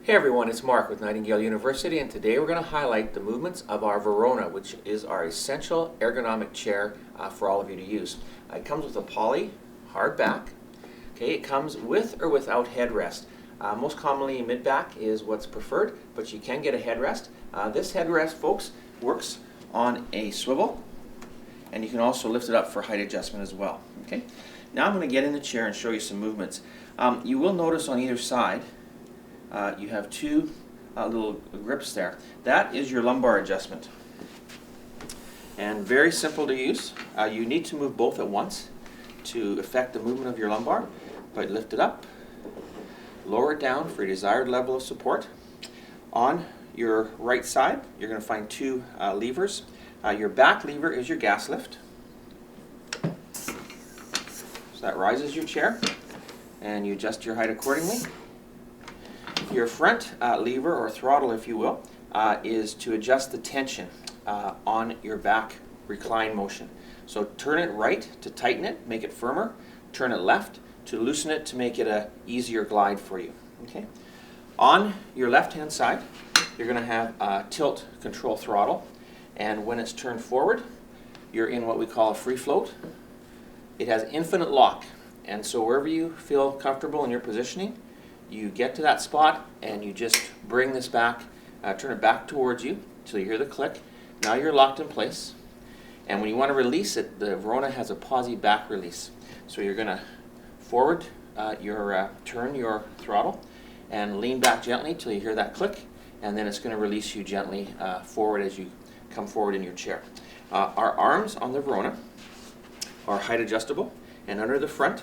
Hey everyone, it's Mark with Nightingale University, and today we're going to highlight the movements of our Veronna, which is our essential ergonomic chair for all of you to use. It comes with a poly hard back. Okay, it comes with or without headrest. Most commonly mid-back is what's preferred, but you can get a headrest. This headrest, folks, works on a swivel, and you can also lift it up for height adjustment as well. Okay, now I'm going to get in the chair and show you some movements. You will notice on either side you have two little grips there. That is your lumbar adjustment. And very simple to use. You need to move both at once to affect the movement of your lumbar. But lift it up, lower it down for a desired level of support. On your right side, you're going to find two levers. Your back lever is your gas lift. So that rises your chair, and you adjust your height accordingly. Your front lever, or throttle if you will, is to adjust the tension on your back recline motion. So turn it right to tighten it, make it firmer. Turn it left to loosen it to make it a easier glide for you. Okay. On your left hand side, you're going to have a tilt control throttle, and when it's turned forward, you're in what we call a free float. It has infinite lock, and so wherever you feel comfortable in your positioning, you get to that spot and you just bring this back, turn it back towards you until you hear the click. Now you're locked in place, and when you want to release it, the Veronna has a posi back release. So you're going to forward turn your throttle and lean back gently until you hear that click, and then it's going to release you gently forward as you come forward in your chair. Our arms on the Veronna are height adjustable, and under the front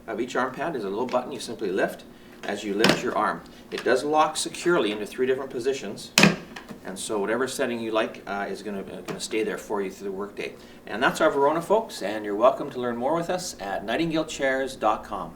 of each arm pad is a little button you simply lift. As you lift your arm, it does lock securely into 3 different positions, and so whatever setting you like is going to stay there for you through the workday. And that's our Veronna, folks, and you're welcome to learn more with us at nightingalechairs.com.